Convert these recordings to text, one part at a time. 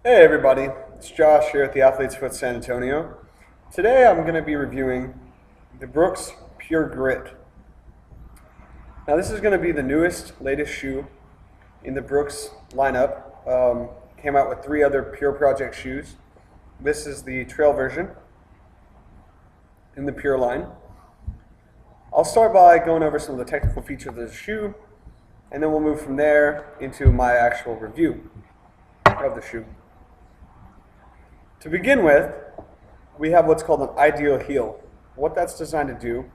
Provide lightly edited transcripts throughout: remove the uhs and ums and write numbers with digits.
Hey everybody, it's Josh here at the Athlete's Foot San Antonio. Today I'm going to be reviewing the Brooks PureGrit. Now this is going to be the latest shoe in the Brooks lineup. Came out with 3 other Pure Project shoes. This is the trail version in the Pure line. I'll start by going over some of the technical features of the shoe, and then we'll move from there into my actual review of the shoe. To begin with, we have what's called an ideal heel. What that's designed to do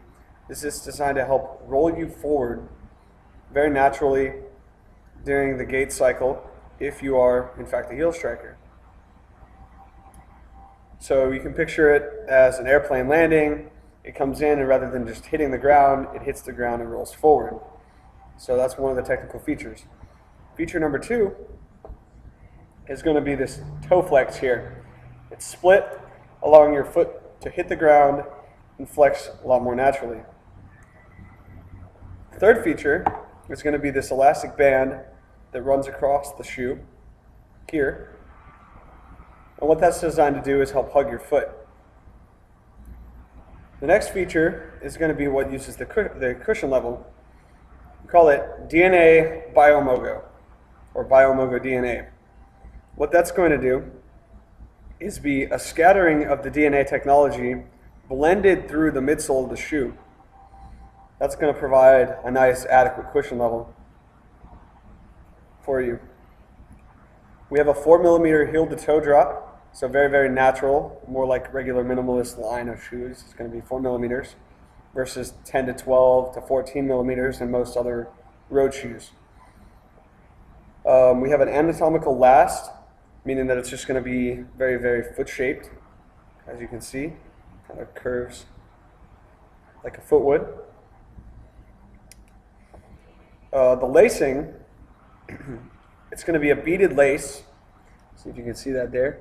is it's designed to help roll you forward very naturally during the gait cycle if you are, in fact, a heel striker. So you can picture it as an airplane landing. It comes in, and rather than just hitting the ground, it hits the ground and rolls forward. So that's one of the technical features. Feature number 2 is going to be this toe flex here. It's split, allowing your foot to hit the ground and flex a lot more naturally. The third feature is going to be this elastic band that runs across the shoe here. And what that's designed to do is help hug your foot. The next feature is going to be what uses the cushion level. We call it DNA Biomogo, or Biomogo DNA. What that's going to do is be a scattering of the DNA technology blended through the midsole of the shoe. That's going to provide a nice adequate cushion level for you. We have a 4mm heel to toe drop, so very, very natural, more like regular minimalist line of shoes. It's going to be 4mm versus 10 to 12 to 14mm in most other road shoes. We have an anatomical last, meaning that it's just going to be very, very foot-shaped, as you can see. Kind of curves like a foot would. The lacing, it's going to be a beaded lace. See if you can see that there.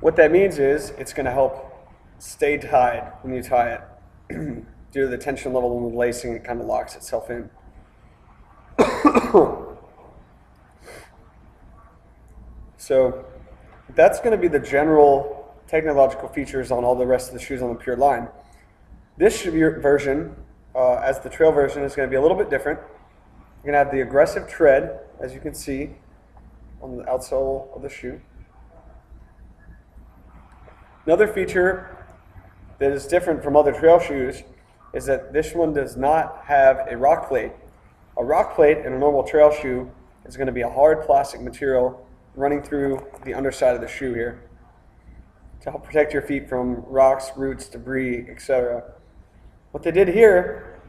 What that means is it's going to help stay tied when you tie it. Due to the tension level in the lacing, it kind of locks itself in. So that's going to be the general technological features on all the rest of the shoes on the Pure line. This version, as the trail version, is going to be a little bit different. You're going to have the aggressive tread, as you can see on the outsole of the shoe. Another feature that is different from other trail shoes is that this one does not have a rock plate. A rock plate in a normal trail shoe is going to be a hard plastic material running through the underside of the shoe here to help protect your feet from rocks, roots, debris, etc. What they did here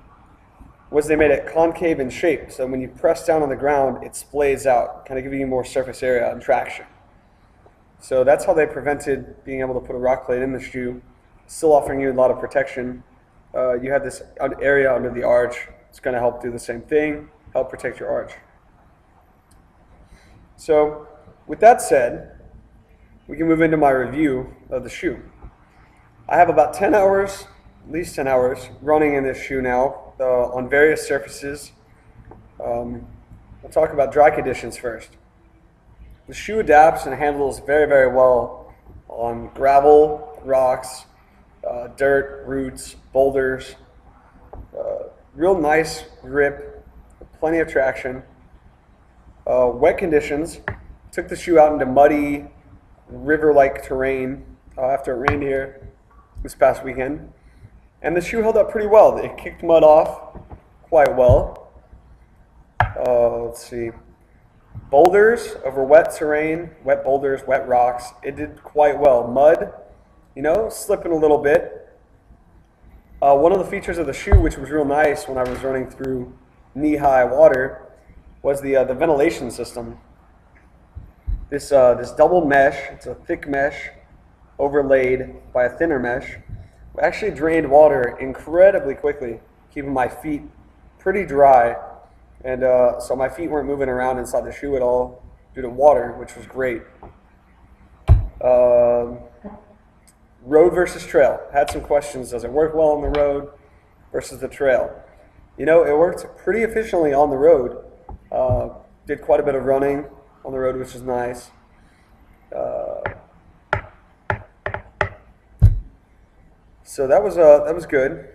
was they made it concave in shape, so when you press down on the ground, it splays out, kind of giving you more surface area and traction. So that's how they prevented being able to put a rock plate in the shoe, still offering you a lot of protection. You have this area under the arch. It's going to help do the same thing, help protect your arch. So with that said, we can move into my review of the shoe. I have about 10 hours, at least 10 hours, running in this shoe now on various surfaces. We'll talk about dry conditions first. The shoe adapts and handles very, very well on gravel, rocks, dirt, roots, boulders. Real nice grip, plenty of traction. Wet conditions. Took the shoe out into muddy, river-like terrain after it rained here this past weekend. And the shoe held up pretty well. It kicked mud off quite well. Let's see. Boulders over wet terrain, wet boulders, wet rocks. It did quite well. Mud, slipping a little bit. One of the features of the shoe, which was real nice when I was running through knee-high water, was the ventilation system. This double mesh, it's a thick mesh overlaid by a thinner mesh, actually drained water incredibly quickly, keeping my feet pretty dry. And so my feet weren't moving around inside the shoe at all due to water, which was great. Road versus trail. Had some questions. Does it work well on the road versus the trail? It worked pretty efficiently on the road. Did quite a bit of running on the road, which is nice. So that was good.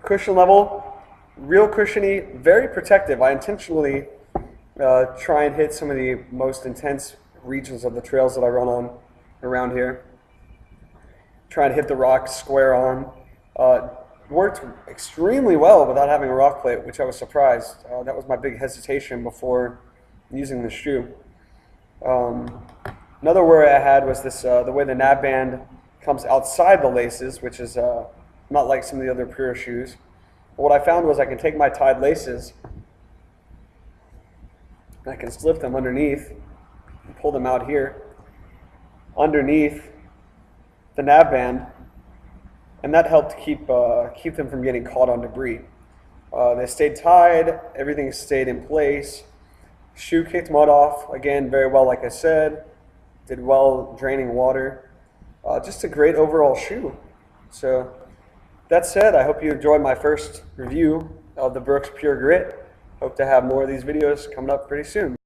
Cushion level, real cushiony, very protective. I intentionally try and hit some of the most intense regions of the trails that I run on around here. Try and hit the rocks square on. Worked extremely well without having a rock plate, which I was surprised. That was my big hesitation before using the shoe. Another worry I had was this: the way the nav band comes outside the laces, which is not like some of the other Pure shoes. But what I found was I can take my tied laces and I can slip them underneath and pull them out here underneath the nav band, and that helped keep them from getting caught on debris. They stayed tied, everything stayed in place. Shoe kicked mud off, again, very well, like I said. Did well draining water. Just a great overall shoe. So that said, I hope you enjoyed my first review of the Brooks PureGrit. Hope to have more of these videos coming up pretty soon.